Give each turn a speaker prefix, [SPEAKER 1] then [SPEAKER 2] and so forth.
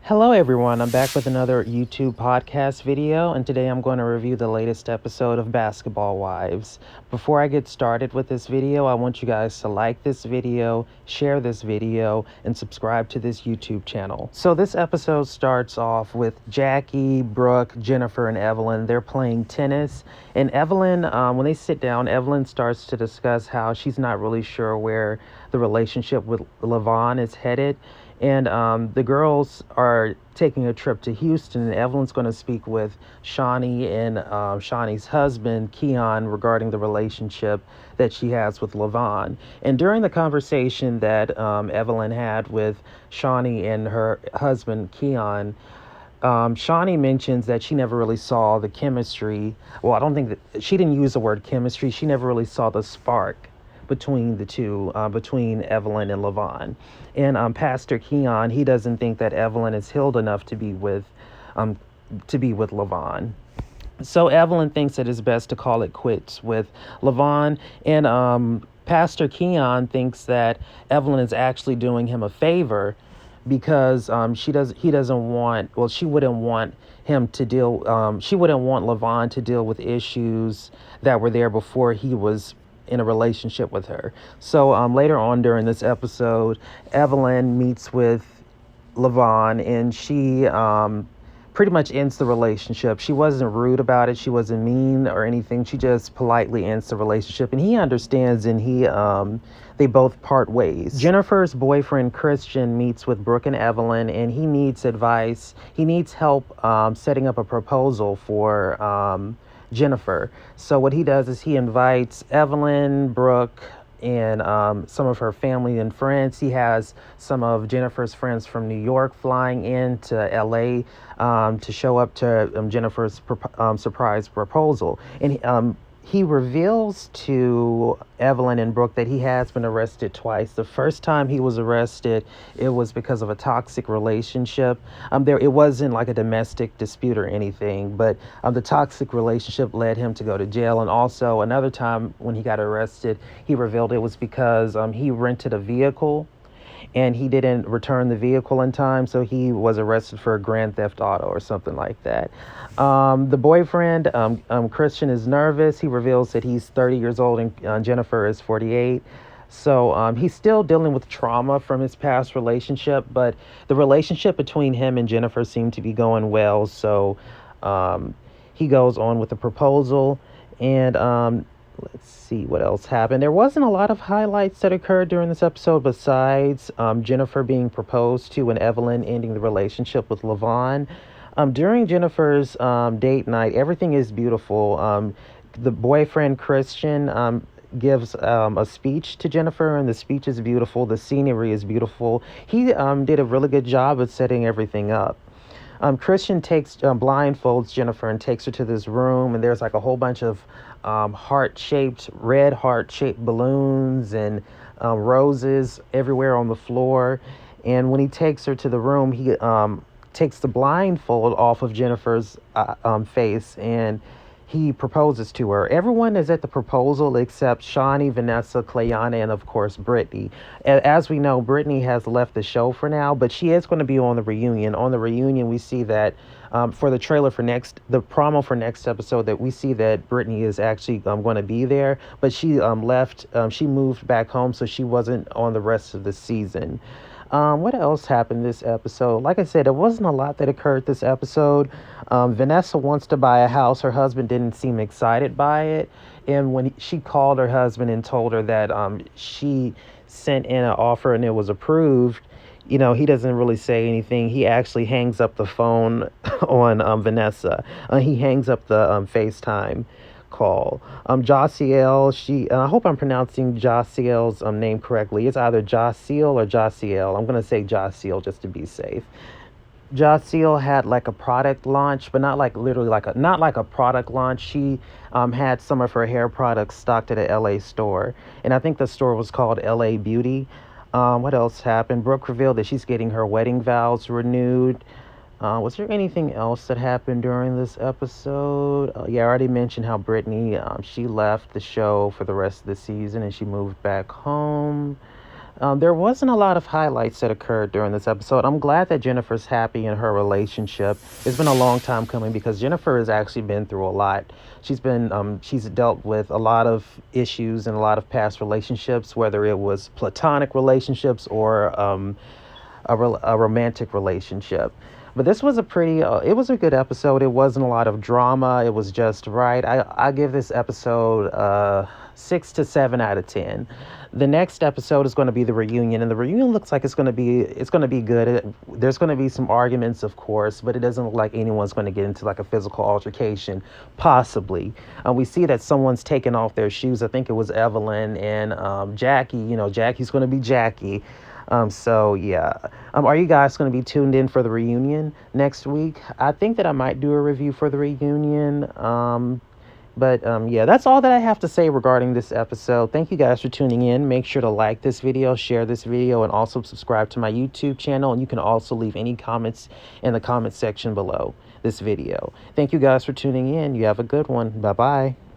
[SPEAKER 1] Hello, everyone. I'm back with another YouTube podcast video, and today I'm going to review the latest episode of Basketball Wives. Before I get started with this video, I want you guys to like this video, share this video, and subscribe to this YouTube channel. So, this episode starts off with Jackie, Brooke, Jennifer, and Evelyn. They're playing tennis, and Evelyn, when they sit down, Evelyn starts to discuss how she's not really sure where the relationship with Levon is headed. And the girls are taking a trip to Houston, and Evelyn's going to speak with Shawnee and Shawnee's husband, Keon, regarding the relationship that she has with Levon. And during the conversation that Evelyn had with Shawnee and her husband, Keon, Shawnee mentions that she never really saw the chemistry. Well, I don't think that she didn't use the word chemistry. She never really saw the spark between the two, between Evelyn and Levon. And Pastor Keon, he doesn't think that Evelyn is healed enough um, to be with Levon. So Evelyn thinks that it's best to call it quits with Levon, and Pastor Keon thinks that Evelyn is actually doing him a favor because he doesn't want, well, she wouldn't want him to deal, she wouldn't want Levon to deal with issues that were there before he was in a relationship with her. So later on during this episode, Evelyn meets with Levon, and she pretty much ends the relationship. She wasn't rude about it. She wasn't mean or anything. She just politely ends the relationship, and he understands, and they both part ways. Jennifer's boyfriend Christian meets with Brooke and Evelyn, and he needs advice. He needs help setting up a proposal for Jennifer. So what he does is he invites Evelyn, Brooke, and some of her family and friends. He has some of Jennifer's friends from New York flying in to LA to show up to Jennifer's surprise proposal. And he reveals to Evelyn and Brooke that he has been arrested twice. The first time he was arrested, it was because of a toxic relationship. It wasn't like a domestic dispute or anything, but the toxic relationship led him to go to jail. And also another time when he got arrested, he revealed it was because he rented a vehicle and he didn't return the vehicle in time, so he was arrested for a grand theft auto or something like that. The boyfriend, Christian, is nervous. He reveals that he's 30 years old and Jennifer is 48. So he's still dealing with trauma from his past relationship, but the relationship between him and Jennifer seemed to be going well. So he goes on with the proposal, and let's see what else happened. There wasn't a lot of highlights that occurred during this episode besides Jennifer being proposed to and Evelyn ending the relationship with Levon. During Jennifer's date night, everything is beautiful. The boyfriend, Christian, gives a speech to Jennifer, and the speech is beautiful. The scenery is beautiful. He did a really good job of setting everything up. Christian blindfolds Jennifer and takes her to this room, and there's like a whole bunch of red heart-shaped balloons and roses everywhere on the floor. And when he takes her to the room, he takes the blindfold off of Jennifer's face, and he proposes to her. Everyone is at the proposal except Shawnee, Vanessa, Clayana, and of course Brittany. As we know, Brittany has left the show for now, but she is going to be on the reunion. On the reunion, we see that for the trailer for the promo for next episode, that we see that Brittany is actually going to be there, but she left. She moved back home, so she wasn't on the rest of the season. What else happened this episode? Like I said, there wasn't a lot that occurred this episode. Vanessa wants to buy a house. Her husband didn't seem excited by it. And when she called her husband and told her that she sent in an offer and it was approved, he doesn't really say anything. He actually hangs up the phone on Vanessa. He hangs up the FaceTime call. Josiel, I hope I'm pronouncing Josiel's name correctly. It's either Josiel or Josiel. I'm going to say Josiel just to be safe. Josiel had like a product launch, but not like literally not like a product launch. She had some of her hair products stocked at a LA store, and I think the store was called LA Beauty. What else happened? Brooke revealed that she's getting her wedding vows renewed. Was there anything else that happened during this episode? Yeah, I already mentioned how Brittany, she left the show for the rest of the season and she moved back home. There wasn't a lot of highlights that occurred during this episode. I'm glad that Jennifer's happy in her relationship. It's been a long time coming because Jennifer has actually been through a lot. She's dealt with a lot of issues in a lot of past relationships, whether it was platonic relationships or a romantic relationship. But this was it was a good episode. It wasn't a lot of drama. It was just right. I give this episode 6 to 7 out of 10. The next episode is going to be the reunion, and the reunion looks like it's going to be good. There's going to be some arguments, of course, but it doesn't look like anyone's going to get into like a physical altercation, possibly. We see that someone's taking off their shoes. I think it was Evelyn and Jackie. Jackie's going to be Jackie. So yeah. Are you guys going to be tuned in for the reunion next week? I think that I might do a review for the reunion. Yeah, that's all that I have to say regarding this episode. Thank you guys for tuning in. Make sure to like this video, share this video, and also subscribe to my YouTube channel. And you can also leave any comments in the comment section below this video. Thank you guys for tuning in. You have a good one. Bye-bye.